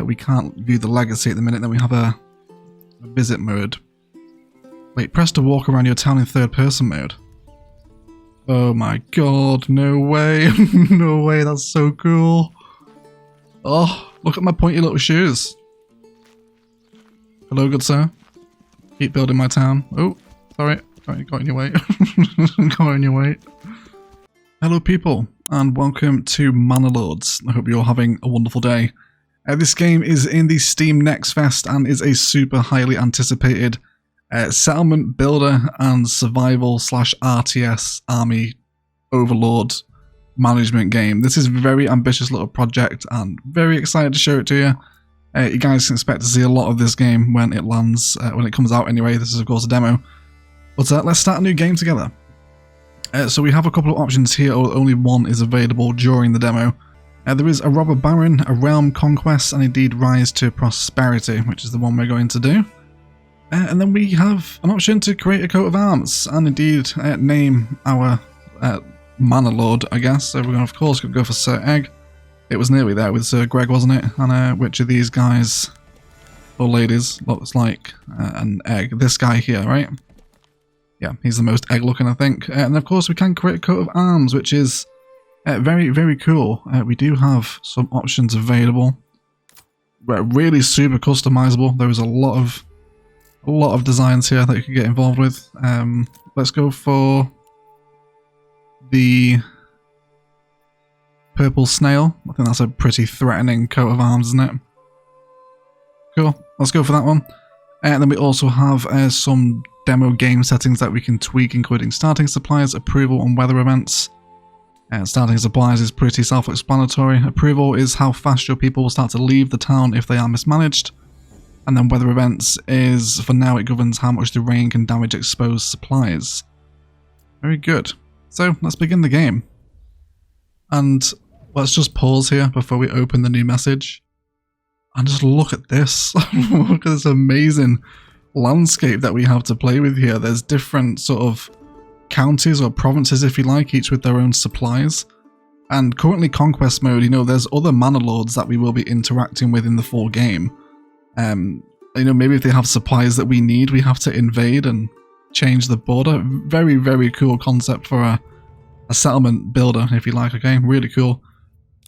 we can't view the legacy at the minute. Then we have a visit mode. Wait, press to walk around your town in third person mode. Oh my god, no way. No way, that's so cool. Oh, look at my pointy little shoes. Hello, good sir. Keep building my town. Oh, sorry, got in your way. Got in your way. Hello people, and welcome to Manor Lords. I hope you're having a wonderful day. This game is in the Steam Next Fest and is a super highly anticipated settlement builder and survival / RTS army overlord management game. This is a very ambitious little project and very excited to show it to you. You guys can expect to see a lot of this game when it lands, when it comes out anyway. This is of course a demo. But let's start a new game together. So we have a couple of options here, or only one is available during the demo. There is a Robber Baron, a Realm Conquest, and indeed Rise to Prosperity, which is the one we're going to do. And then we have an option to create a coat of arms, and indeed name our Manor Lord, I guess. So we're going to, of course, go for Sir Egg. It was nearly there with Sir Greg, wasn't it? And which of these guys, or ladies, looks like an egg? This guy here, right? Yeah, he's the most egg looking, I think. And of course we can create a coat of arms, which is very, very cool. We do have some options available. Really super customizable. There is a lot of designs here that you can get involved with. Let's go for the purple snail. I think that's a pretty threatening coat of arms, isn't it? Cool, let's go for that one. And then we also have some demo game settings that we can tweak, including starting supplies, approval, and weather events. Starting supplies is pretty self-explanatory. Approval is how fast your people will start to leave the town if they are mismanaged. And then weather events is, for now, it governs how much the rain can damage exposed supplies. Very good. So let's begin the game. And let's just pause here before we open the new message. And just look at this. Look at this amazing landscape that we have to play with here. There's different sort of counties or provinces, if you like, each with their own supplies. And currently conquest mode, you know, there's other Manor Lords that we will be interacting with in the full game. You know, maybe if they have supplies that we need, we have to invade and change the border. Very, very cool concept for a settlement builder, if you like, okay? Really cool.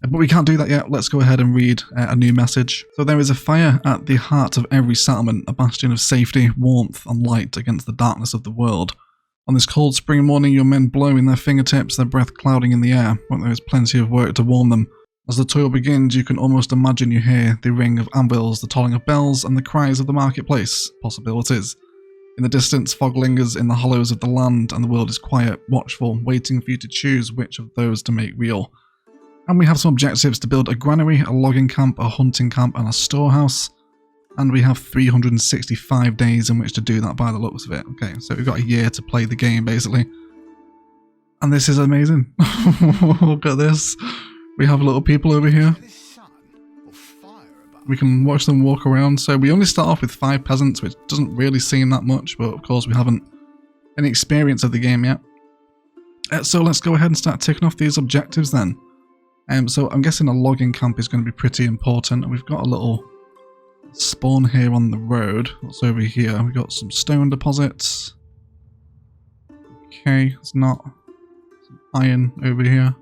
But we can't do that yet. Let's go ahead and read a new message. So there is a fire at the heart of every settlement, a bastion of safety, warmth, and light against the darkness of the world. On this cold spring morning, your men blow in their fingertips, their breath clouding in the air, but there is plenty of work to warm them. As the toil begins, you can almost imagine you hear the ring of anvils, the tolling of bells, and the cries of the marketplace. Possibilities. In the distance, fog lingers in the hollows of the land, and the world is quiet, watchful, waiting for you to choose which of those to make real. And we have some objectives to build a granary, a logging camp, a hunting camp, and a storehouse. And we have 365 days in which to do that by the looks of it. Okay, so we've got a year to play the game, basically. And this is amazing. Look at this. We have little people over here. We can watch them walk around. So we only start off with 5 peasants, which doesn't really seem that much, but of course we haven't any experience of the game yet. So let's go ahead and start ticking off these objectives then. So I'm guessing a logging camp is going to be pretty important. We've got a little spawn here on the road. What's over here? We've got some stone deposits. Okay, it's not. Some iron over here.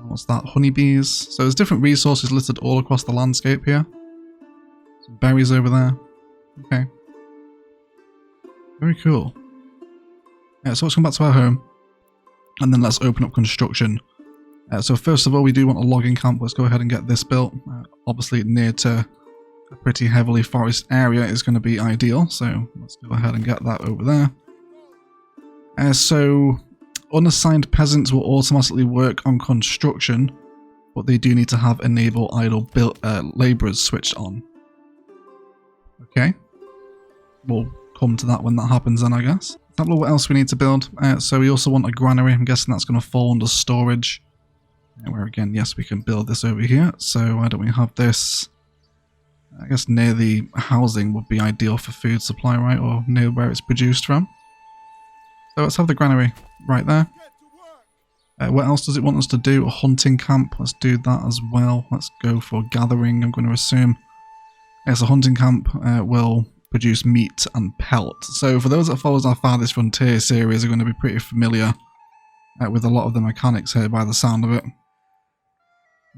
What's that? Honeybees. So there's different resources listed all across the landscape here. Some berries over there. Okay. Very cool. Yeah, so let's come back to our home. And then let's open up construction. So first of all, we do want a logging camp. Let's go ahead and get this built. Obviously near to a pretty heavily forest area is going to be ideal. So let's go ahead and get that over there. So unassigned peasants will automatically work on construction, but they do need to have enable idle labourers switched on. Okay. We'll come to that when that happens then, I guess. Let's have a look what else we need to build. So we also want a granary. I'm guessing that's going to fall under storage. Where again, yes, we can build this over here. So why don't we have this? I guess near the housing would be ideal for food supply, right? Or near where it's produced from. So let's have the granary right there. What else does it want us to do? A hunting camp. Let's do that as well. Let's go for gathering, I'm going to assume. Yes, a hunting camp will produce meat and pelt. So for those that follow our Farthest Frontier series are going to be pretty familiar with a lot of the mechanics here by the sound of it.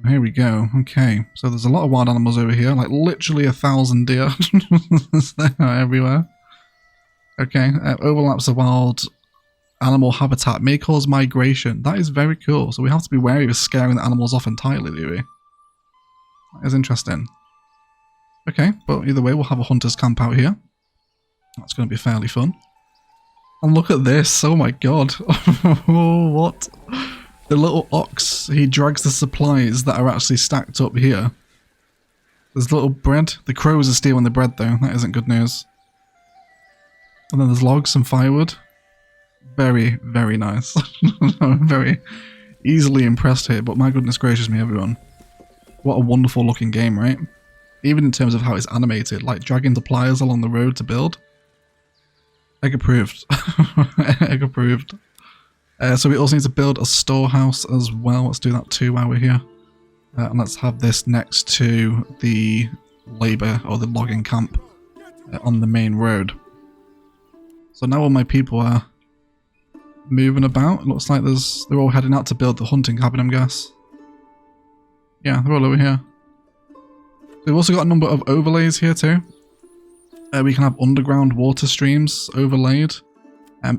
Here we go. Okay, so there's a lot of wild animals over here, like literally 1,000 deer. They are everywhere. Okay, overlaps of wild animal habitat may cause migration. That is very cool. So we have to be wary of scaring the animals off entirely, do we? That is interesting. Okay, but either way, we'll have a hunter's camp out here. That's going to be fairly fun. And look at this. Oh my god. What? The little ox, he drags the supplies that are actually stacked up here. There's little bread. The crows are stealing the bread though. That isn't good news. And then there's logs and firewood. Very, very nice. I'm very easily impressed here, but my goodness gracious me, everyone. What a wonderful looking game, right? Even in terms of how it's animated, like dragging the pliers along the road to build. Egg approved. Egg approved. So we also need to build a storehouse as well. Let's do that too while we're here. And let's have this next to the labour or the logging camp on the main road. So now all my people are moving about. It looks like they're all heading out to build the hunting cabin, I guess. Yeah, they're all over here. We've also got a number of overlays here too. We can have underground water streams overlaid.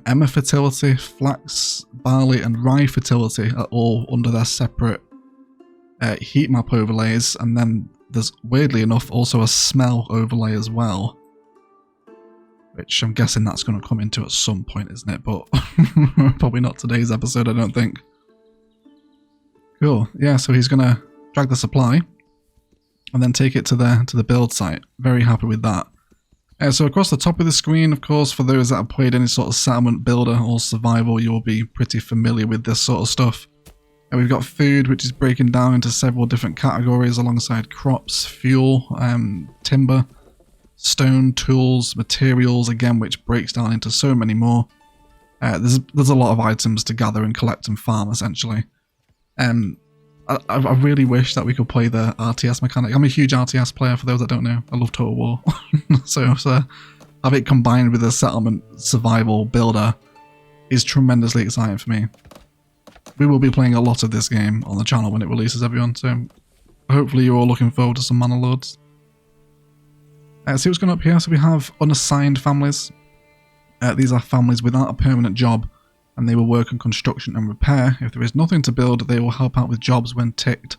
Emmer fertility, flax, barley and rye fertility are all under their separate heat map overlays. And then there's, weirdly enough, also a smell overlay as well. Which I'm guessing that's going to come into at some point, isn't it? But probably not today's episode, I don't think. Cool. Yeah, so he's going to drag the supply and then take it to the build site. Very happy with that. So across the top of the screen, of course, for those that have played any sort of settlement builder or survival, you'll be pretty familiar with this sort of stuff. We've got food, which is breaking down into several different categories alongside crops, fuel, timber, stone, tools, materials, again, which breaks down into so many more. There's a lot of items to gather and collect and farm, essentially. I really wish that we could play the RTS mechanic. I'm a huge RTS player, for those that don't know. I love Total War. so have it combined with a settlement survival builder is tremendously exciting for me. We will be playing a lot of this game on the channel when it releases, everyone, so hopefully you're all looking forward to some Manor Lords. See what's going up here. So we have unassigned families. These are families without a permanent job, and they will work on construction and repair. If there is nothing to build, they will help out with jobs when ticked.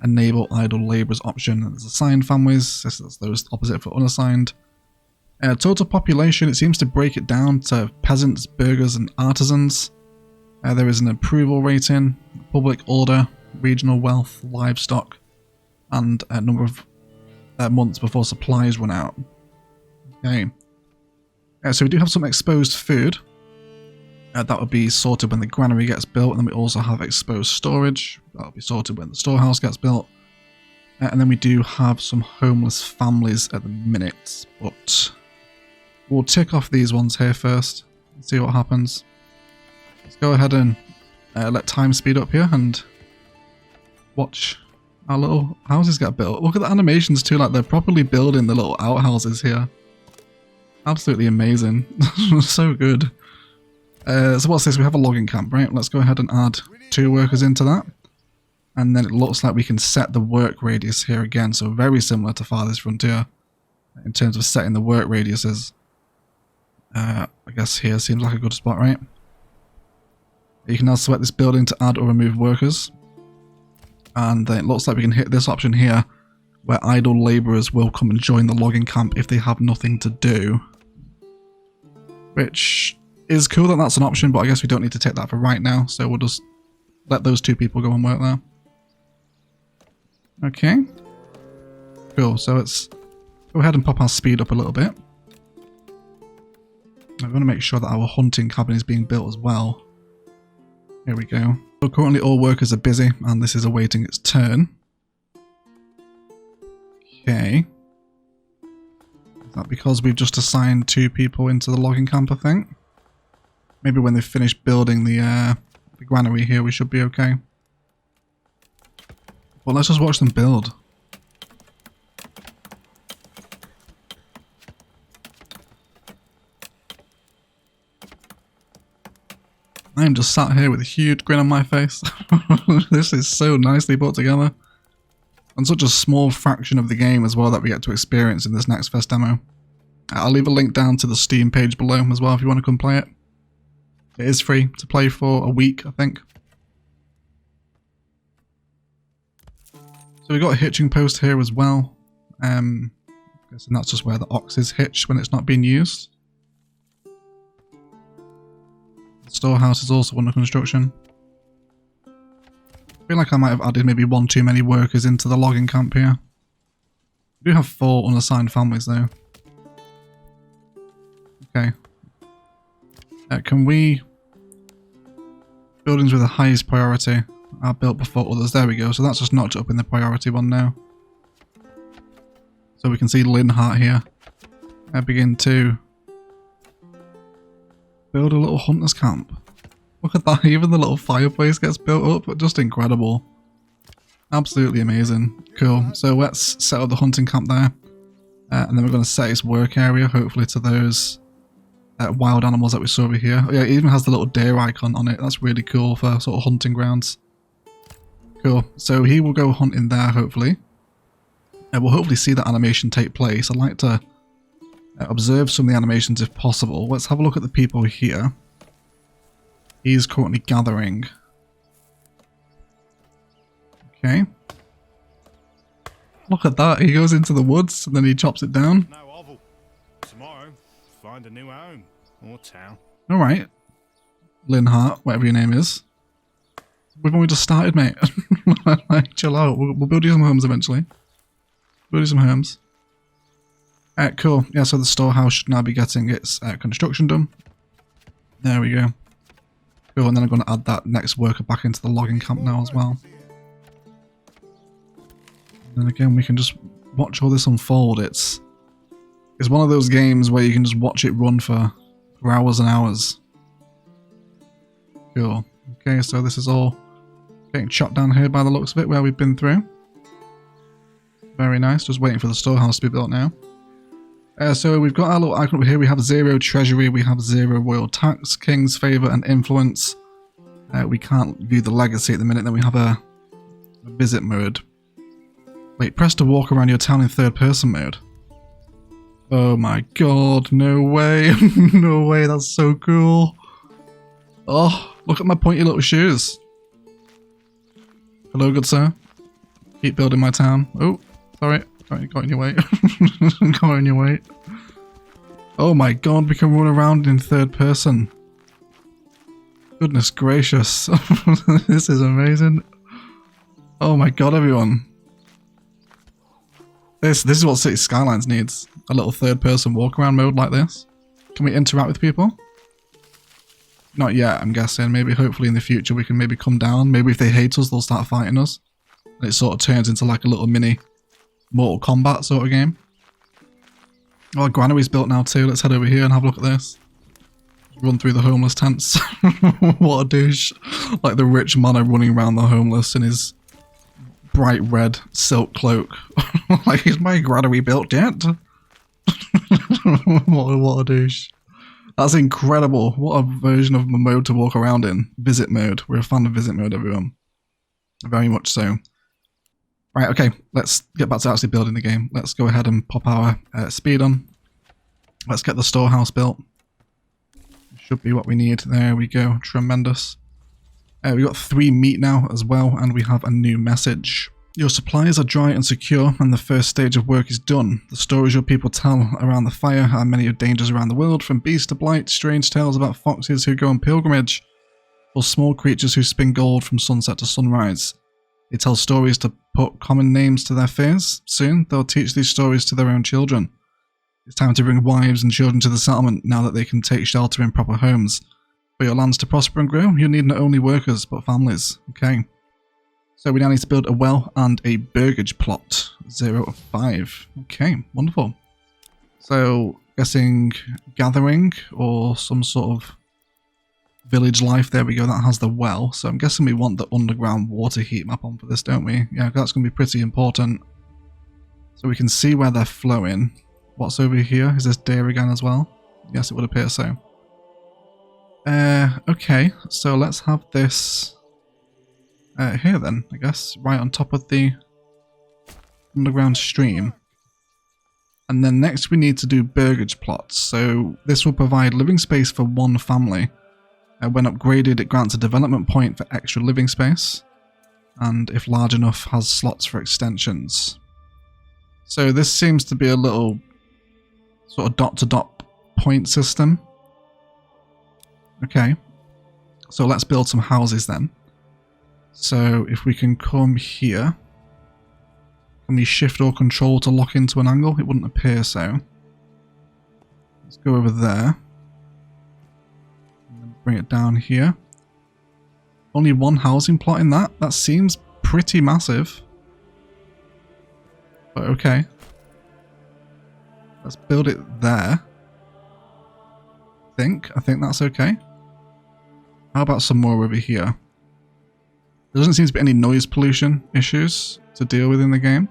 Enable idle labourers option. There's assigned families. This is those opposite for unassigned. Total population, it seems to break it down to peasants, burghers and artisans. There is an approval rating, public order, regional wealth, livestock, and a number of months before supplies run out. Okay. So we do have some exposed food. That would be sorted when the granary gets built, and then we also have exposed storage. That will be sorted when the storehouse gets built. And then we do have some homeless families at the minute, but we'll tick off these ones here first and see what happens. Let's go ahead and let time speed up here and watch our little houses get built. Look at the animations too, like they're properly building the little outhouses here. Absolutely amazing. So good. So what's this? We have a logging camp, right? Let's go ahead and add 2 workers into that. And then it looks like we can set the work radius here again. So very similar to Farthest Frontier in terms of setting the work radiuses. I guess here seems like a good spot, right? You can now select this building to add or remove workers. And then it looks like we can hit this option here, where idle labourers will come and join the logging camp if they have nothing to do. Which is cool that that's an option, but I guess we don't need to take that for right now, so we'll just let those 2 people go and work there. Okay. Cool, so let's go ahead and pop our speed up a little bit. I'm going to make sure that our hunting cabin is being built as well. Here we go. So currently all workers are busy, and this is awaiting its turn. Okay. Is that because we've just assigned 2 people into the logging camp, I think? Maybe when they finish building the the granary here, we should be okay. Well, let's just watch them build. I'm just sat here with a huge grin on my face. This is so nicely put together. And such a small fraction of the game as well that we get to experience in this next Fest demo. I'll leave a link down to the Steam page below as well if you want to come play it. It is free to play for a week, I think. So we've got a hitching post here as well. I'm guessing that's just where the ox is hitched when it's not being used. The storehouse is also under construction. I feel like I might have added maybe one too many workers into the logging camp here. We do have 4 unassigned families though. Okay. Can we... Buildings with the highest priority are built before others. There we go. So that's just notched up in the priority one now. So we can see Linhart here. I begin to build a little hunter's camp. Look at that, even the little fireplace gets built up. Just incredible. Absolutely amazing. Cool. So let's set up the hunting camp there. And then we're going to set its work area, hopefully to those wild animals that we saw over here. Oh, yeah, it even has the little deer icon on it. That's really cool for sort of hunting grounds. Cool. So he will go hunting there, hopefully. And we'll hopefully see that animation take place. I'd like to observe some of the animations if possible. Let's have a look at the people here. He's currently gathering. Okay. Look at that. He goes into the woods and then he chops it down. No oval. Tomorrow, find a new home or town. Alright. Linhart, whatever your name is. We've only just started, mate. Like, chill out. We'll build you some homes eventually. Build you some homes. Cool. Yeah, so the storehouse should now be getting its construction done. There we go. Cool, and then I'm going to add that next worker back into the logging camp now as well. And then again, we can just watch all this unfold. It's one of those games where you can just watch it run for hours and hours. Cool. Okay, so this is all getting chopped down here by the looks of it, where we've been through. Very nice. Just waiting for the storehouse to be built now. So we've got our little icon over here. We have 0 treasury, we have 0 royal tax, king's favour and influence. We can't view the legacy at the minute. Then we have a visit mode. Wait, press to walk around your town in 3rd person mode. Oh my god, no way. No way, that's so cool. Oh, look at my pointy little shoes. Hello, good sir. Keep building my town. Oh, sorry. Got in your way. Got in your way. Oh my god, we can run around in 3rd person. Goodness gracious. This is amazing. Oh my god, everyone. This is what City Skylines needs. A little 3rd person walk around mode like this. Can we interact with people? Not yet, I'm guessing. Maybe hopefully in the future we can maybe come down. Maybe if they hate us, they'll start fighting us. And it sort of turns into like a little mini Mortal Kombat sort of game. Oh, granary's built now too. Let's head over here and have a look at this. Run through the homeless tents. What a douche. Like the rich man running around the homeless in his bright red silk cloak. Like, is my granary built yet? What a douche. That's incredible. What a version of a mode to walk around in. Visit mode. We're a fan of visit mode, everyone. Very much so. Right, okay, let's get back to actually building the game. Let's go ahead and pop our speed on. Let's get the storehouse built. Should be what we need. There we go. Tremendous. We've got 3 meat now as well, and we have a new message. Your supplies are dry and secure, and the first stage of work is done. The stories your people tell around the fire are many of dangers around the world, from beast to blight, strange tales about foxes who go on pilgrimage, or small creatures who spin gold from sunset to sunrise. They tell stories to put common names to their fears. Soon, they'll teach these stories to their own children. It's time to bring wives and children to the settlement now that they can take shelter in proper homes. For your lands to prosper and grow, you need not only workers, but families. Okay. So we now need to build a well and a burgage plot. 0 of 5. Okay, wonderful. So, guessing gathering or some sort of village life. There we go, that has the well. So I'm guessing we want the underground water heat map on for this, don't we? Yeah, that's going to be pretty important. So we can see where they're flowing. What's over here? Is this deer again as well? Yes, it would appear so. Okay, so let's have this here then, I guess, right on top of the underground stream. And then next we need to do burgage plots. So this will provide living space for one family. When upgraded, it grants a development point for extra living space, and if large enough, has slots for extensions. So this seems to be a little sort of dot-to-dot point system. Okay, so let's build some houses then. So if we can come here, can we shift or control to lock into an angle? It wouldn't appear so. Let's go over there. And then bring it down here. Only one housing plot in that? That seems pretty massive. But okay. Let's build it there. I think that's okay. How about some more over here? There doesn't seem to be any noise pollution issues to deal with in the game.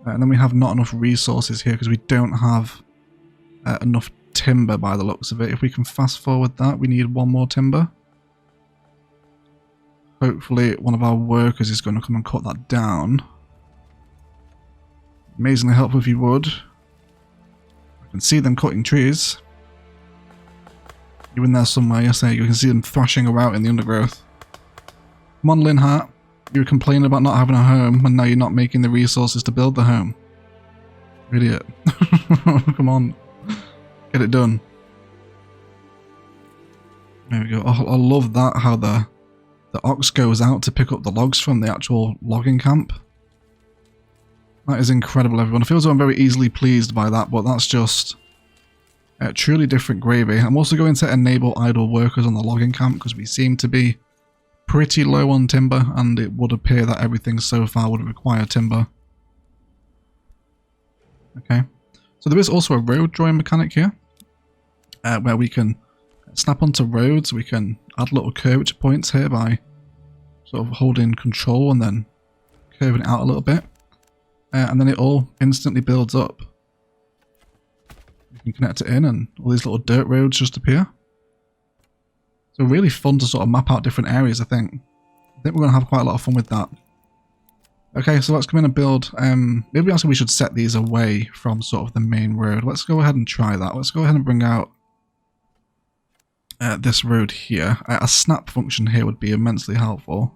And then we have not enough resources here because we don't have enough timber by the looks of it. If we can fast forward that, we need one more timber. Hopefully one of our workers is going to come and cut that down. Amazingly helpful if you would. I can see them cutting trees. You're in there somewhere, yes, you can see them thrashing around in the undergrowth. Come on, Linhart. You were complaining about not having a home, and now you're not making the resources to build the home. Idiot. Come on. Get it done. There we go. Oh, I love that, how the ox goes out to pick up the logs from the actual logging camp. That is incredible, everyone. I feel as though I'm very easily pleased by that, but that's just truly different gravy. I'm also going to enable idle workers on the logging camp because we seem to be pretty low on timber, and it would appear that everything so far would require timber. Okay, so there is also a road drawing mechanic here, where we can snap onto roads. We can add little curvature points here by sort of holding control and then curving it out a little bit, and then it all instantly builds up. You can connect it in and all these little dirt roads just appear. So really fun to sort of map out different areas, I think. We're going to have quite a lot of fun with that. Okay, so let's come in and build. Maybe actually we should set these away from sort of the main road. Let's go ahead and try that. Let's go ahead and bring out this road here. A snap function here would be immensely helpful.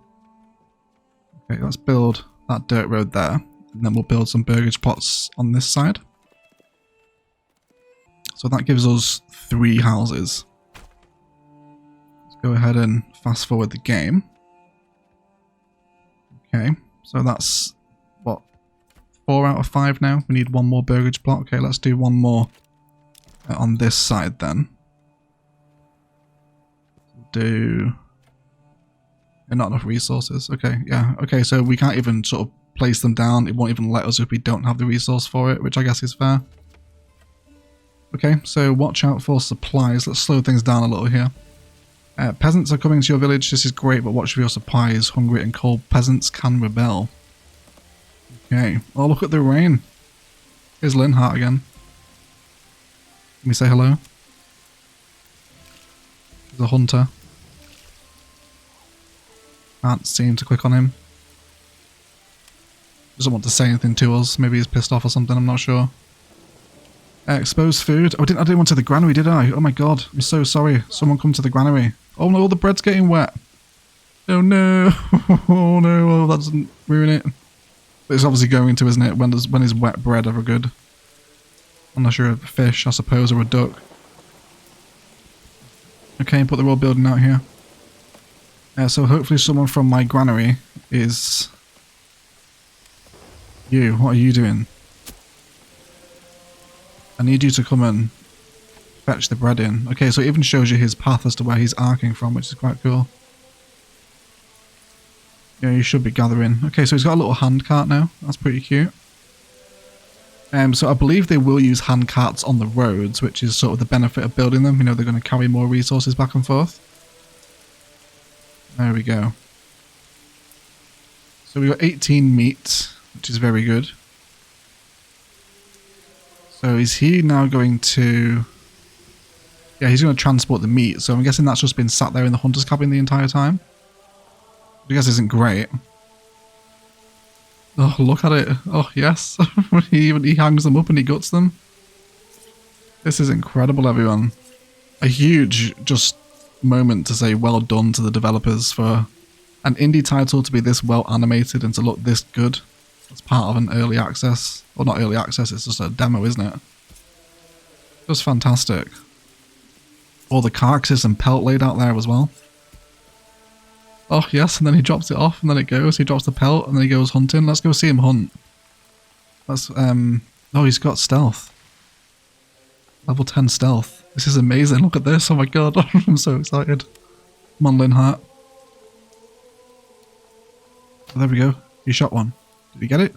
Okay, let's build that dirt road there. And then we'll build some burgage plots on this side. So that gives us 3 houses. Let's go ahead and fast forward the game. Okay, so that's, what, 4 out of 5 now? We need one more burgage plot. Okay, let's do one more on this side then. Do... not enough resources. Okay, yeah. Okay, so we can't even sort of place them down. It won't even let us if we don't have the resource for it, which I guess is fair. Okay, so watch out for supplies. Let's slow things down a little here. Peasants are coming to your village. This is great, but watch for your supplies. Hungry and cold peasants can rebel. Okay. Oh, look at the rain. Here's Linhart again. Let me say hello. There's a hunter. Can't seem to click on him. Doesn't want to say anything to us. Maybe he's pissed off or something. I'm not sure. Exposed food. Oh, I didn't want to the granary, did I? Oh my god. I'm so sorry. Someone come to the granary. Oh no, the bread's getting wet. Oh no. Oh no. Oh, that doesn't ruin it. But it's obviously going to, isn't it? When is wet bread ever good? Unless you're a fish, I suppose, or a duck. Okay, but they're all building out here. So hopefully someone from my granary is... You. What are you doing? I need you to come and fetch the bread in. Okay, so it even shows you his path as to where he's arcing from, which is quite cool. Yeah, you should be gathering. Okay, so he's got a little hand cart now. That's pretty cute. So I believe they will use hand carts on the roads, which is sort of the benefit of building them. You know, they're going to carry more resources back and forth. There we go. So we got 18 meat, which is very good. So is he now going to... Yeah, he's going to transport the meat. So I'm guessing that's just been sat there in the hunter's cabin the entire time. I guess isn't great. Oh, look at it. Oh, yes. he hangs them up and he guts them. This is incredible, everyone. A huge just moment to say well done to the developers for an indie title to be this well animated and to look this good as part of an early access. Well, not early access, it's just a demo, isn't it? Just fantastic. All the carcasses and pelt laid out there as well. Oh, yes, and then he drops it off, and then it goes. He drops the pelt, and then he goes hunting. Let's go see him hunt. That's, oh, he's got stealth. Level 10 stealth. This is amazing. Look at this. Oh my god. I'm so excited. Come on, Linhart. Oh, there we go. He shot one. Did he get it?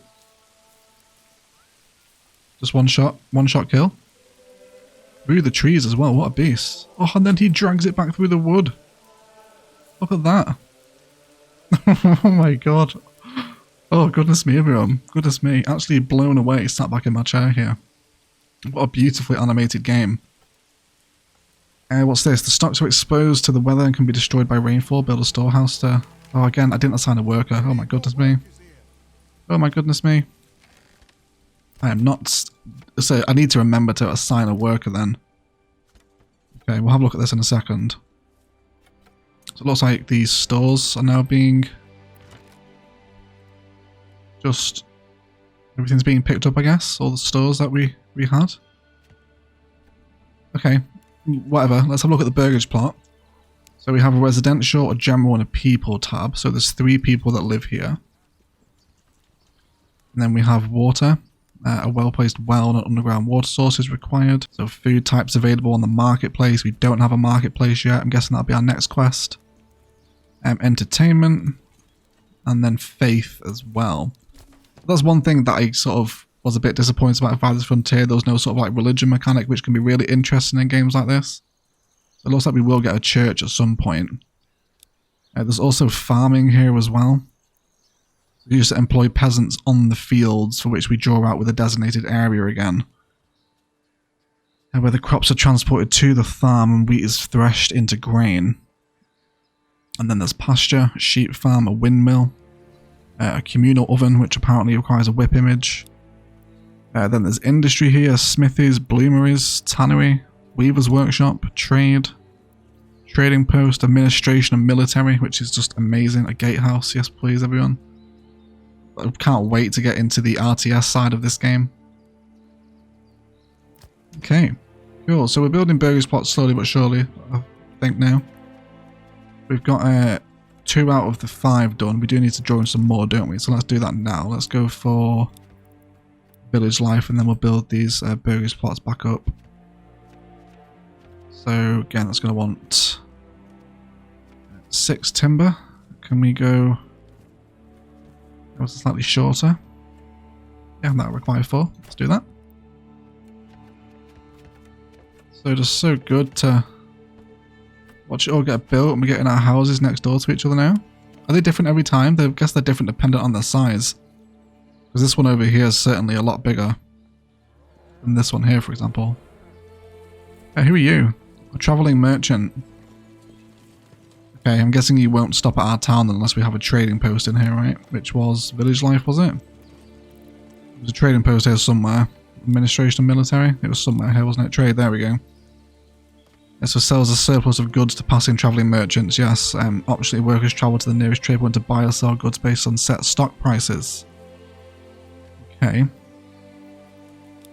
Just one shot. One shot kill. Through the trees as well. What a beast. Oh, and then he drags it back through the wood. Look at that. Oh my god. Oh, goodness me, everyone. Goodness me. Actually blown away, sat back in my chair here. What a beautifully animated game. What's this? The stocks are exposed to the weather and can be destroyed by rainfall. Build a storehouse to... Oh, again, I didn't assign a worker. Oh my goodness me. Oh my goodness me. I am not... So, I need to remember to assign a worker then. Okay, we'll have a look at this in a second. So it looks like these stores are now being... Just... Everything's being picked up, I guess. All the stores that we had. Okay, whatever. Let's have a look at the burgage plot. So we have a residential, a general, and a people tab. So there's 3 people that live here. And then we have water. A well-placed well and an underground water source is required. So food types available on the marketplace. We don't have a marketplace yet. I'm guessing that'll be our next quest. Entertainment. And then faith as well. That's one thing that I sort of was a bit disappointed about Father's Frontier. There was no sort of like religion mechanic, which can be really interesting in games like this. So it looks like we will get a church at some point. There's also farming here as well. We used to employ peasants on the fields, for which we draw out with a designated area again. Where the crops are transported to the farm and wheat is threshed into grain. And then there's pasture, a sheep farm, a windmill, a communal oven, which apparently requires a whip image. Then there's industry here, smithies, bloomeries, tannery, weaver's workshop, trade, trading post, administration and military, which is just amazing. A gatehouse, yes please everyone. I can't wait to get into the RTS side of this game. Okay, cool. So we're building burgers plots slowly but surely, I think now. We've got 2 out of the 5 done. We do need to draw in some more, don't we? So let's do that now. Let's go for village life and then we'll build these burgers plots back up. So again, that's going to want 6 timber. Can we go... That was slightly shorter. Yeah, that'll require 4. Let's do that. So just so good to watch it all get built and we're getting our houses next door to each other now. Are they different every time? I guess they're different dependent on their size. Because this one over here is certainly a lot bigger than this one here, for example. Hey, who are you? A travelling merchant. Okay, I'm guessing you won't stop at our town unless we have a trading post in here, right? Which was village life, was it? There's a trading post here somewhere. Administration and military? It was somewhere here, wasn't it? Trade, there we go. This sells a surplus of goods to passing travelling merchants, yes. Optionally, workers travel to the nearest trade point to buy or sell goods based on set stock prices. Okay.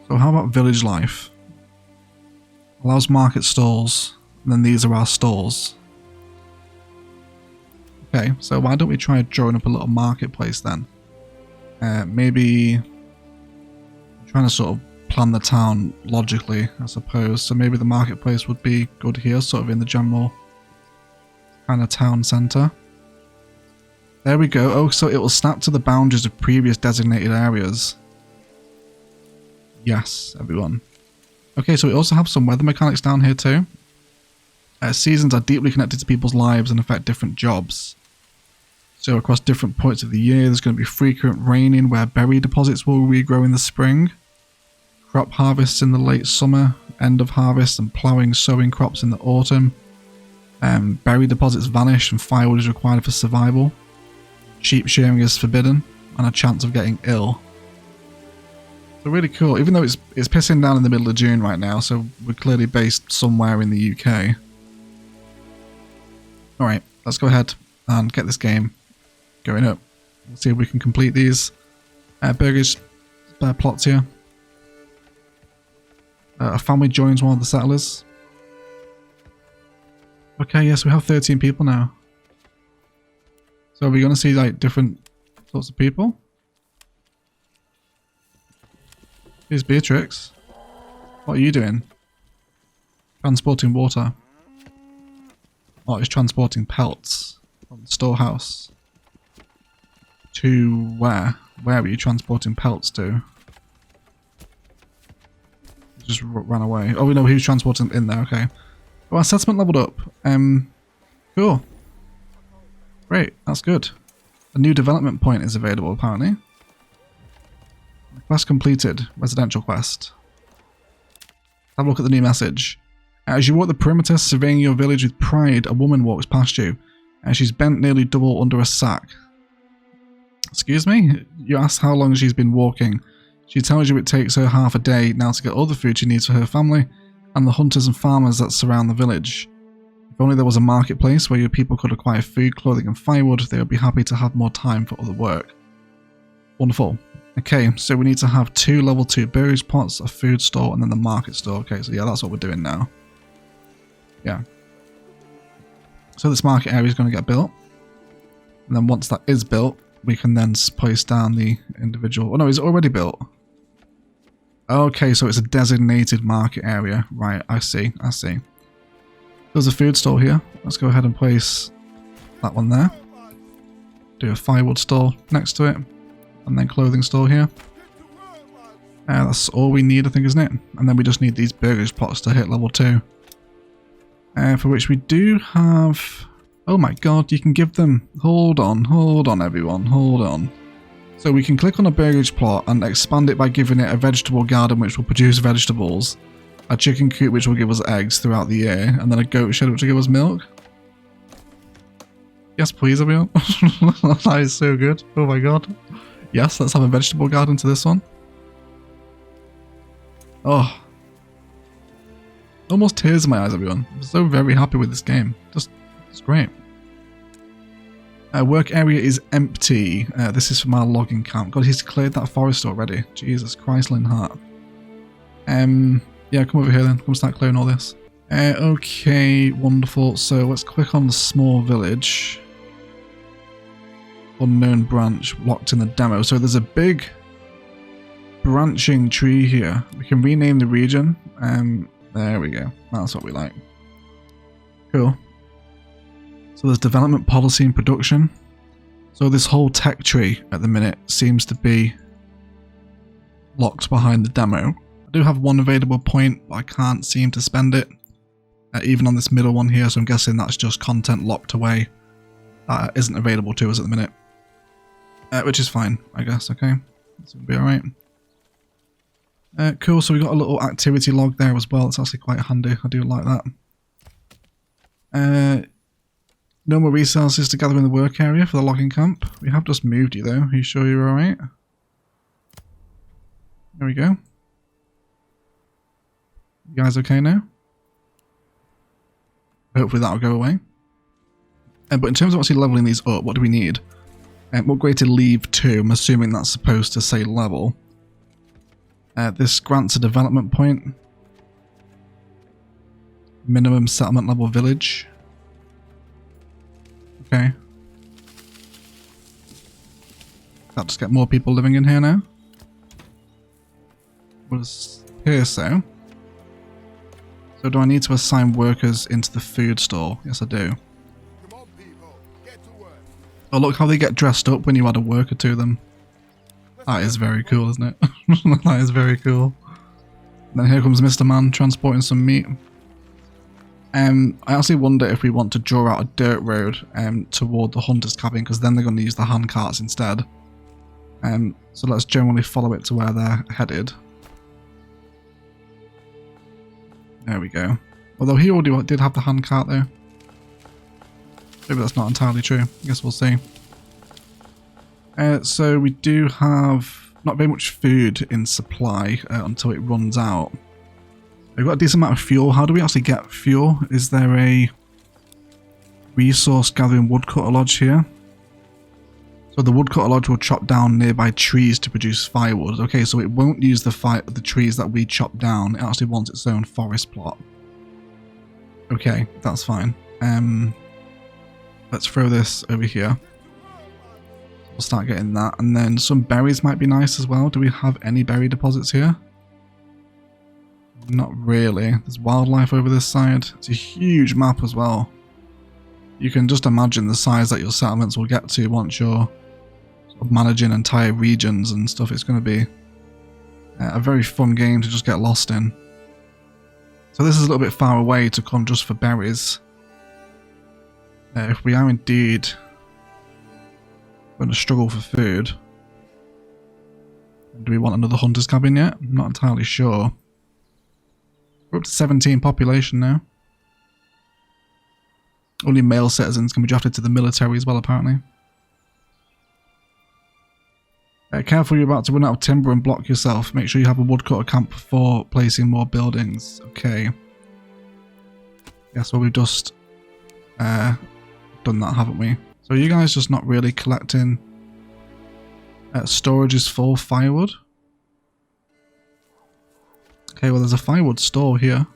So how about village life? Allows market stalls, and then these are our stalls. Okay, so why don't we try drawing up a little marketplace then? Maybe trying to sort of plan the town logically, I suppose. So maybe the marketplace would be good here, sort of in the general kind of town centre. There we go. Oh, so it will snap to the boundaries of previous designated areas. Yes, everyone. Okay, so we also have some weather mechanics down here too. Seasons are deeply connected to people's lives and affect different jobs. So across different points of the year, there's going to be frequent raining where berry deposits will regrow in the spring. Crop harvests in the late summer, end of harvest, and ploughing sowing crops in the autumn. Berry deposits vanish and firewood is required for survival. Sheep shearing is forbidden, and a chance of getting ill. So really cool, even though it's pissing down in the middle of June right now, so we're clearly based somewhere in the UK. Alright, let's go ahead and get this game going up. We'll see if we can complete these burgers plots here. A family joins one of the settlers. Okay, yes, we have 13 people now. So are we going to see like different sorts of people? Here's Beatrix. What are you doing? Transporting water. Oh, it's transporting pelts from the storehouse. To where? Where are you transporting pelts to? Just ran away. Oh, we know he was transporting in there, okay. Well, our settlement leveled up. Cool. Great, that's good. A new development point is available, apparently. Quest completed. Residential quest. Have a look at the new message. As you walk the perimeter, surveying your village with pride, a woman walks past you. She's bent nearly double under a sack. Excuse me? You ask how long she's been walking. She tells you it takes her half a day now to get all the food she needs for her family and the hunters and farmers that surround the village. If only there was a marketplace where your people could acquire food, clothing and firewood, they would be happy to have more time for other work. Wonderful. Okay, so we need to have 2 level 2 berries pots, a food store, and then the market store. Okay, so yeah, that's what we're doing now. Yeah. So this market area is going to get built. And then once that is built, we can then place down the individual... Oh no, it's already built. Okay, so it's a designated market area. Right, I see, I see. There's a food store here. Let's go ahead and place that one there. Do a firewood store next to it. And then clothing store here. That's all we need, I think, isn't it? And then we just need these burgers pots to hit level 2. For which we do have... Oh my god, you can give them... Hold on everyone, hold on. So we can click on a burgage plot and expand it by giving it a vegetable garden which will produce vegetables, a chicken coop which will give us eggs throughout the year, and then a goat shed which will give us milk. Yes please everyone. That is so good. Oh my god. Yes, let's have a vegetable garden to this one. Oh. Almost tears in my eyes everyone. I'm so very happy with this game. Just, it's great. Work area is empty. This is from our logging camp. God, he's cleared that forest already. Jesus Christ, Linhart. Yeah, come over here then. Come start clearing all this. Okay, wonderful. So let's click on the small village. Unknown branch locked in the demo. So there's a big branching tree here. We can rename the region. There we go. That's what we like. Cool. So there's development policy and production. So this whole tech tree at the minute seems to be locked behind the demo. I do have one available point, but I can't seem to spend it. Even on this middle one here, so I'm guessing that's just content locked away. That isn't available to us at the minute. Which is fine, I guess, okay. This will be alright. Cool, so we got a little activity log there as well. It's actually quite handy. I do like that. No more resources to gather in the work area for the logging camp. We have just moved you though. Are you sure you're alright? There we go. You guys okay now? Hopefully that'll go away. But in terms of actually leveling these up, what do we need? Upgraded leave 2. I'm assuming that's supposed to say level. This grants a development point. Minimum settlement level village. Okay. I'll just get more people living in here now. Was here so. So do I need to assign workers into the food store? Yes I do. Come on, people. Get to work. Oh look how they get dressed up when you add a worker to them. That is very cool, isn't it? That is very cool. Then here comes Mr. Man transporting some meat. I actually wonder if we want to draw out a dirt road toward the hunter's cabin, because then they're going to use the hand carts instead. So let's generally follow it to where they're headed. There we go. Although he already did have the hand cart though. Maybe that's not entirely true. I guess we'll see. So we do have not very much food in supply until it runs out. We've got a decent amount of fuel. How do we actually get fuel? Is there a resource gathering woodcutter lodge here? So the woodcutter lodge will chop down nearby trees to produce firewood. Okay, so it won't use the trees that we chop down. It actually wants its own forest plot. Okay, that's fine. Let's throw this over here. We'll start getting that. And then some berries might be nice as well. Do we have any berry deposits here? Not really. There's wildlife over this side. It's a huge map as well. You can just imagine the size that your settlements will get to once you're sort of managing entire regions and stuff. It's going to be a very fun game to just get lost in. So this is a little bit far away to come just for berries. If we are indeed going to struggle for food, do we want another hunter's cabin yet? I'm not entirely sure. We're up to 17 population now. Only male citizens can be drafted to the military as well, apparently. Careful, you're about to run out of timber and block yourself. Make sure you have a woodcutter camp before placing more buildings. Okay. Yes, well, we've just done that, haven't we? So you guys just not really collecting storage is full firewood? Okay, well there's a firewood store here.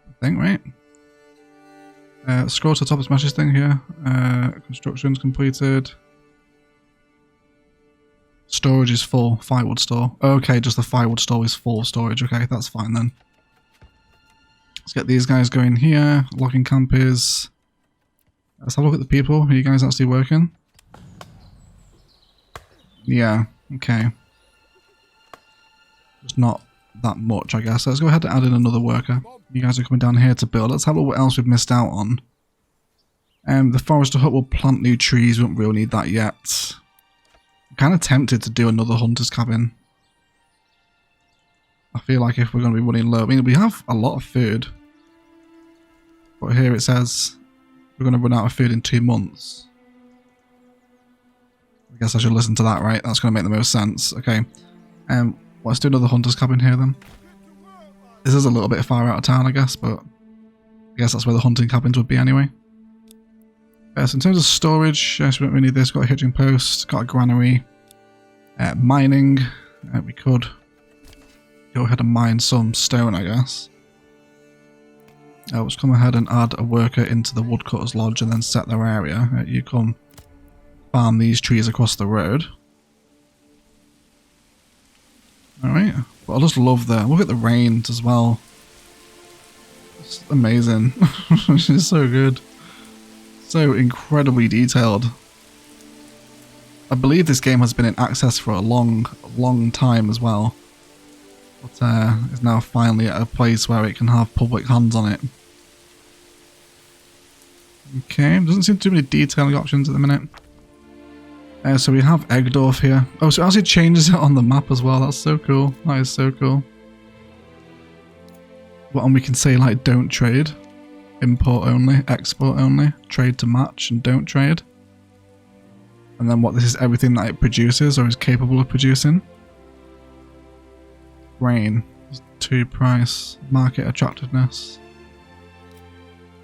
I think, right? Scroll to the top of smash this thing here. Construction's completed. Storage is full. Firewood store. Okay, just the firewood store is full storage. Okay, that's fine then. Let's get these guys going here. Logging camp is... Let's have a look at the people. Are you guys actually working? Yeah, okay. Just not that much, I guess. Let's go ahead and add in another worker. You guys are coming down here to build. Let's have a look what else we've missed out on. The forester hut will plant new trees. We don't really need that yet. I'm kind of tempted to do another hunter's cabin. I feel like if we're going to be running low... I mean, we have a lot of food. But here it says we're going to run out of food in 2 months. I guess I should listen to that, right? That's going to make the most sense. Okay. Let's do another hunter's cabin here then. This is a little bit far out of town, I guess, but I guess that's where the hunting cabins would be anyway. So in terms of storage, yes, we don't really need this. Got a hitching post, got a granary. Mining, we could go ahead and mine some stone, I guess. Let's come ahead and add a worker into the woodcutter's lodge and then set their area. You come farm these trees across the road. Alright, but I just love look at the rains as well. It's amazing. It's so good. So incredibly detailed. I believe this game has been in access for a long time as well. But is now finally at a place where it can have public hands on it. Okay, doesn't seem too many detailing options at the minute. So we have Egdorf here. Oh, so it actually changes it on the map as well. That's so cool. That is so cool. Well, and we can say like don't trade, import only, export only, trade to match, and don't trade. And then what, this is everything that it produces or is capable of producing. Grain, 2 price, market attractiveness.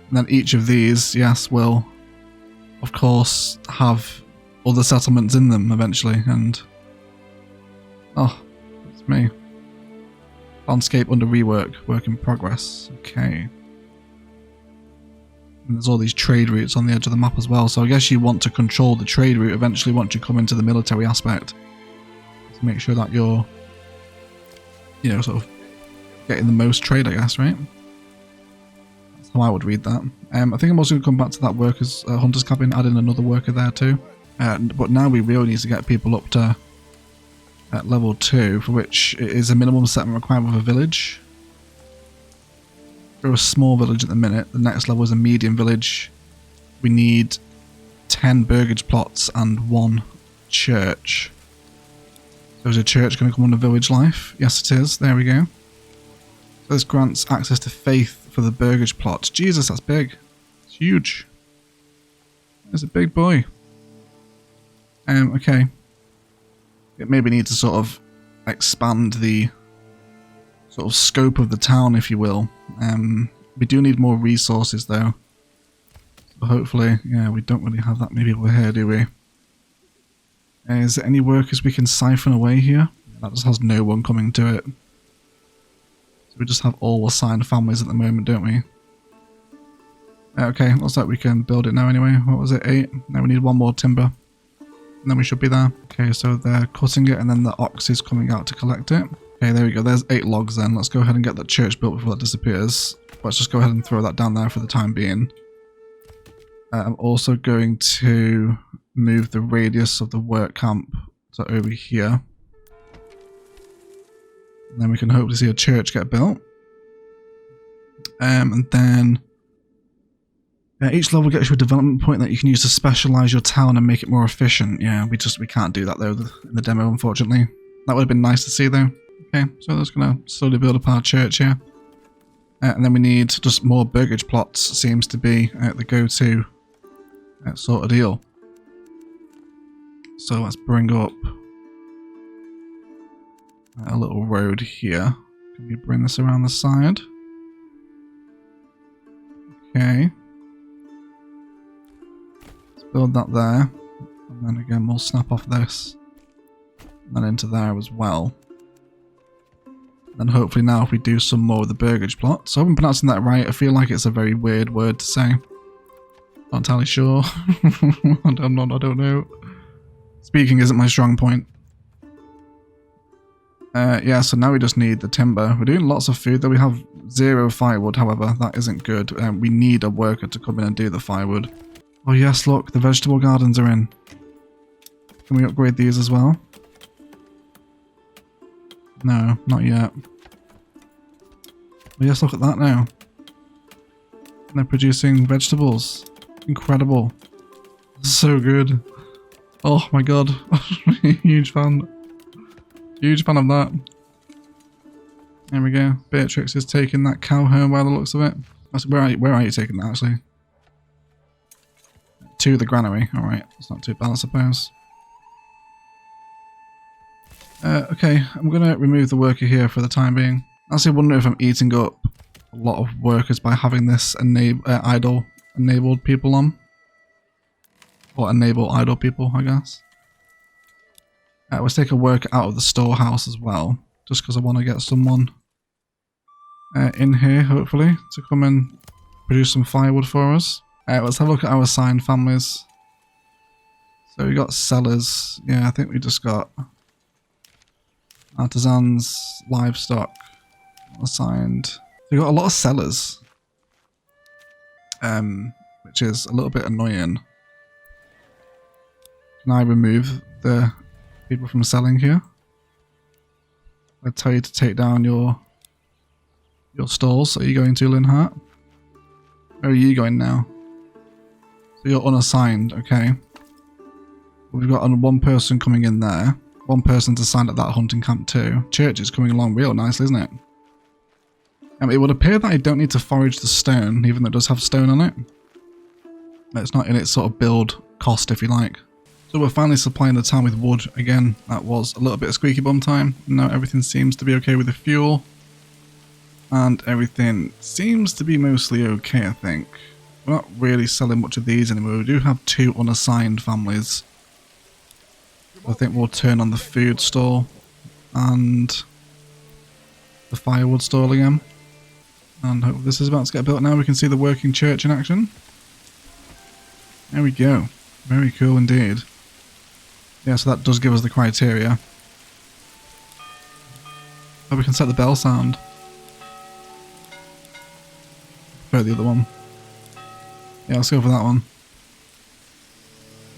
And then each of these, yes, will of course have other settlements in them eventually, and oh, it's me. Landscape under rework, work in progress. Okay. And there's all these trade routes on the edge of the map as well, so I guess you want to control the trade route eventually once you come into the military aspect. To make sure that you're, you know, sort of getting the most trade, I guess, right? That's how I would read that. I think I'm also going to come back to that workers, hunter's cabin, add in another worker there too. But now we really need to get people up to at level 2, for which it is a minimum settlement requirement of a village. We're a small village at the minute. The next level is a medium village. We need 10 burgage plots and 1 church. So is a church going to come under village life? Yes it is. There we go. So this grants access to faith for the burgage plots. Jesus, that's big. It's huge. It's a big boy. Okay. It maybe needs to sort of expand the sort of scope of the town, if you will. We do need more resources though. So hopefully, yeah, we don't really have that many people here, do we? Is there any workers we can siphon away here? That just has no one coming to it. So we just have all assigned families at the moment, don't we? Okay, looks like we can build it now anyway. What was it, 8? Now we need 1 more timber. And then we should be there. Okay, so they're cutting it and then the ox is coming out to collect it. Okay, there we go. There's 8 logs then. Let's go ahead and get that church built before that disappears. Let's just go ahead and throw that down there for the time being. I'm also going to move the radius of the work camp to over here. And then we can hope to see a church get built. And then each level gets you a development point that you can use to specialize your town and make it more efficient. Yeah, we can't do that though in the demo, unfortunately. That would have been nice to see though. Okay, so that's gonna slowly build up our church here. And then we need just more burgage plots, seems to be the go-to sort of deal. So let's bring up a little road here. Can we bring this around the side? Okay. Let's build that there. And then again we'll snap off this. And then into there as well. And hopefully now if we do some more with the burgage plot. So I'm pronouncing that right. I feel like it's a very weird word to say. Not entirely sure. I don't know. Speaking isn't my strong point. Yeah, so now we just need the timber. We're doing lots of food, though we have 0 firewood, however, that isn't good. We need a worker to come in and do the firewood. Oh yes, look, the vegetable gardens are in. Can we upgrade these as well? No, not yet. Oh yes, look at that now. And they're producing vegetables. Incredible. So good. Oh my god. Huge fan. Huge fan of that. There we go. Beatrix is taking that cow home by the looks of it. Where are you taking that actually? To the granary. Alright, it's not too bad I suppose. Okay, I'm going to remove the worker here for the time being. I actually wonder if I'm eating up a lot of workers by having this idle enabled people on. Or enable idle people, I guess. Let's take a worker out of the storehouse as well. Just because I want to get someone in here, hopefully, to come and produce some firewood for us. Let's have a look at our assigned families. So we got sellers. Yeah, I think we just got artisans, livestock assigned. So we got a lot of sellers. Which is a little bit annoying. Can I remove the people from selling here? I tell you to take down your stalls. Are you going to, Linhart? Where are you going now? So you're unassigned, okay. We've got one person coming in there. One person's assigned at that hunting camp too. Church is coming along real nicely, isn't it? It would appear that I don't need to forage the stone, even though it does have stone on it. It's not in its sort of build cost, if you like. So we're finally supplying the town with wood again. That was a little bit of squeaky bum time. Now everything seems to be okay with the fuel. And everything seems to be mostly okay, I think. We're not really selling much of these anymore. We do have 2 unassigned families. I think we'll turn on the food stall and the firewood stall again. And hope this is about to get built now. We can see the working church in action. There we go. Very cool indeed. Yeah, so that does give us the criteria. Oh, we can set the bell sound. Prefer the other one. Yeah, let's go for that one.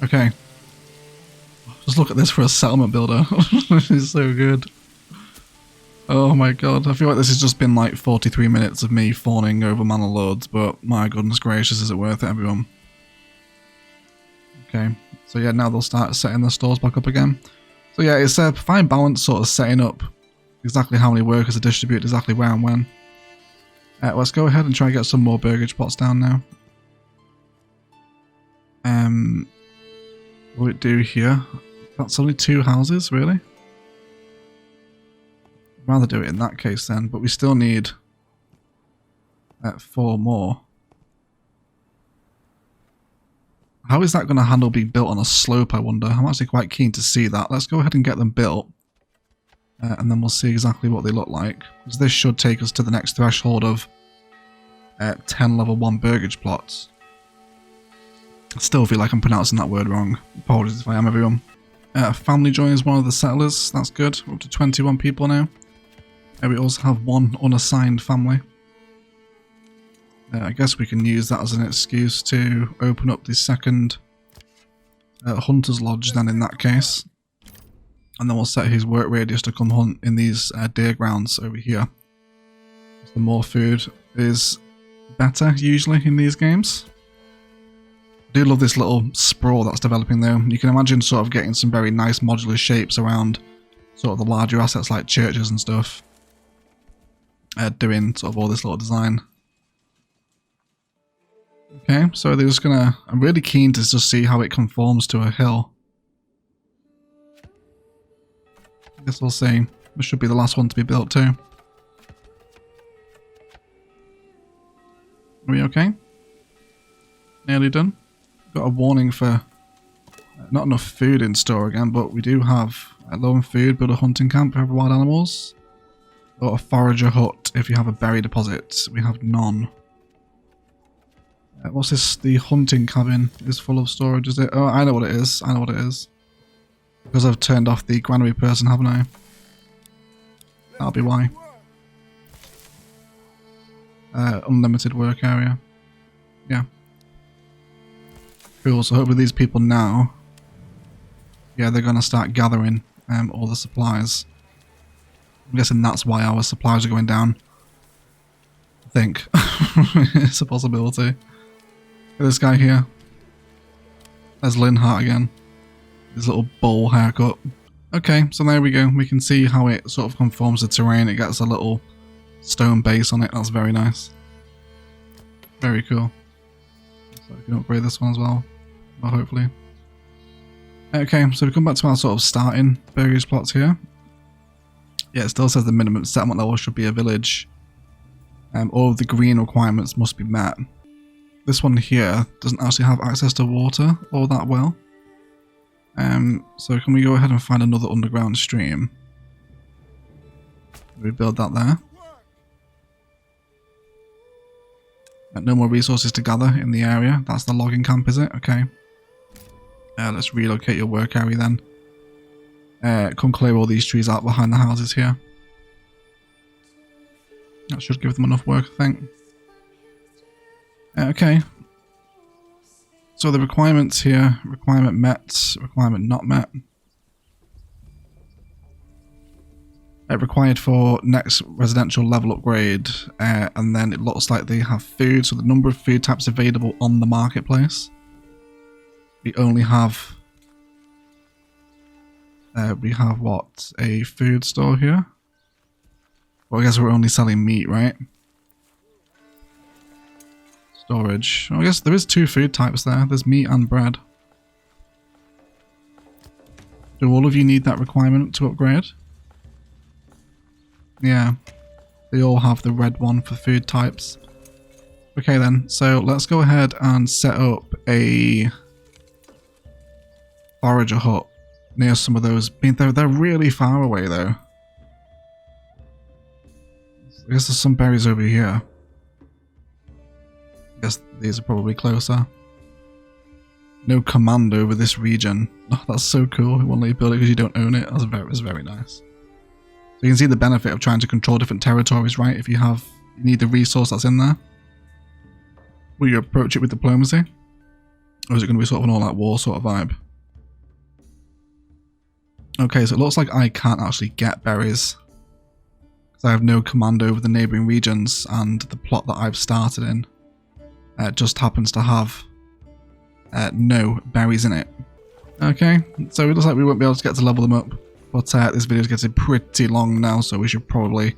Okay. Just look at this for a settlement builder. This is so good. Oh my god, I feel like this has just been like 43 minutes of me fawning over Manor Lords, but my goodness gracious, is it worth it, everyone? Okay, so yeah, now they'll start setting the stores back up again. So yeah, it's a fine balance sort of setting up exactly how many workers are distributed, exactly where and when. Let's go ahead and try and get some more burgage plots down now. What will it do here? That's only 2 houses, really? I'd rather do it in that case then, but we still need 4 more. How is that going to handle being built on a slope, I wonder? I'm actually quite keen to see that. Let's go ahead and get them built. And then we'll see exactly what they look like. Because this should take us to the next threshold of 10 level 1 burgage plots. I still feel like I'm pronouncing that word wrong. Apologies if I am, everyone. Family joins one of the settlers. That's good. We're up to 21 people now. We also have 1 unassigned family. I guess we can use that as an excuse to open up the second Hunter's Lodge then in that case. And then we'll set his work radius to come hunt in these deer grounds over here. The more food is better usually in these games. I do love this little sprawl that's developing though. You can imagine sort of getting some very nice modular shapes around sort of the larger assets like churches and stuff. Doing sort of all this little design. Okay, so they're just gonna... I'm really keen to just see how it conforms to a hill. I guess we'll see. This should be the last one to be built too. Are we okay? Nearly done. Got a warning for not enough food in store again, but we do have low on food, build a hunting camp for wild animals. Or a forager hut if you have a berry deposit. We have none. What's this? The hunting cabin is full of storage, is it? Oh, I know what it is. I know what it is. Because I've turned off the granary person, haven't I? That'll be why. Unlimited work area. Yeah. Cool, so hopefully these people now... Yeah, they're going to start gathering all the supplies. I'm guessing that's why our supplies are going down. I think. It's a possibility. Look at this guy here. There's Linhart again. His little bowl haircut. Okay, so there we go. We can see how it sort of conforms to terrain. It gets a little stone base on it. That's very nice. Very cool. So we can upgrade this one as well. Well, hopefully. Okay, so we come back to our sort of starting burgage plots here. Yeah, it still says the minimum settlement level should be a village. All of the green requirements must be met. This one here doesn't actually have access to water all that well. So can we go ahead and find another underground stream? We build that there. No more resources to gather in the area. That's the logging camp, is it? Okay. Let's relocate your work area then. Come clear all these trees out behind the houses here. That should give them enough work, I think. Okay. So the requirements here, requirement met, requirement not met. Required for next residential level upgrade, and then it looks like they have food, so the number of food types available on the marketplace. We only have... we have what? A food store here? Well, I guess we're only selling meat, right? Storage. Well, I guess there is 2 food types there. There's meat and bread. Do all of you need that requirement to upgrade? Yeah. They all have the red one for food types. Okay then, so let's go ahead and set up a forager hut near some of those. I mean, they're really far away though. I guess there's some berries over here. I guess these are probably closer. No command over this region. Oh, that's so cool. It won't let you build it because you don't own it. That's very nice. So you can see the benefit of trying to control different territories, right? If you need the resource that's in there. Will you approach it with diplomacy? Or is it going to be sort of an all-out war sort of vibe? Okay, so it looks like I can't actually get berries. Because I have no command over the neighbouring regions, and the plot that I've started in just happens to have no berries in it. Okay, so it looks like we won't be able to get to level them up. But this video is getting pretty long now, so we should probably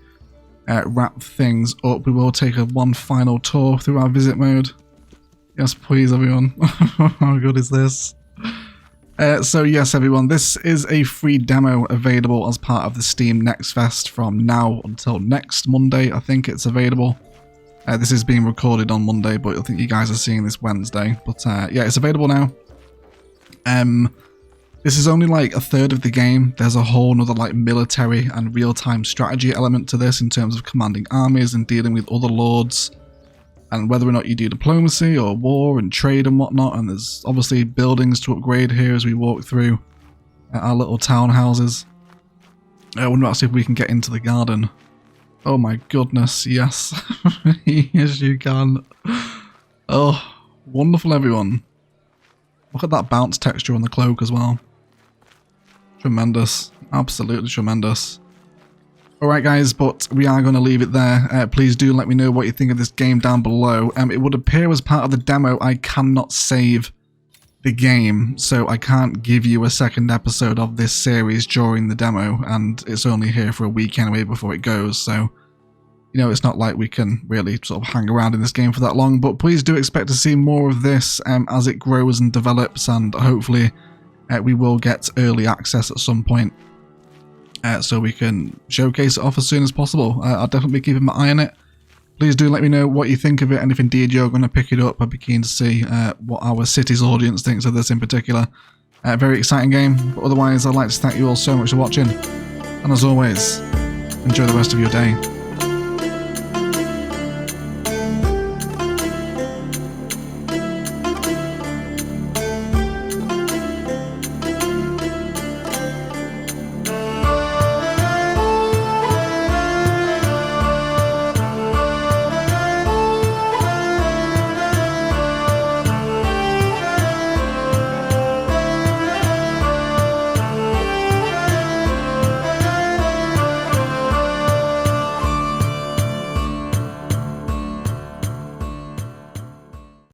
wrap things up. We will take one final tour through our visit mode. Yes, please, everyone. How good is this? So yes, everyone, this is a free demo available as part of the Steam Next Fest from now until next Monday. I think it's available. This is being recorded on Monday, but I think you guys are seeing this Wednesday. But yeah, it's available now. This is only like a third of the game. There's a whole nother like military and real-time strategy element to this in terms of commanding armies and dealing with other lords, and whether or not you do diplomacy or war and trade and whatnot. And there's obviously buildings to upgrade here as we walk through our little townhouses. I wonder actually if we can get into the garden. Oh my goodness, yes. Yes, you can. Oh, wonderful, everyone. Look at that bounce texture on the cloak as well. Tremendous. Absolutely tremendous. Alright guys, but we are going to leave it there. Please do let me know what you think of this game down below. It would appear as part of the demo I cannot save the game, so I can't give you a second episode of this series during the demo, and it's only here for a week anyway before it goes, so you know, it's not like we can really sort of hang around in this game for that long. But please do expect to see more of this as it grows and develops, and hopefully we will get early access at some point. So we can showcase it off as soon as possible. I'll definitely be keeping my eye on it. Please do let me know what you think of it, and if indeed you're going to pick it up, I'd be keen to see what our city's audience thinks of this in particular. Very exciting game, but otherwise I'd like to thank you all so much for watching, and as always, enjoy the rest of your day.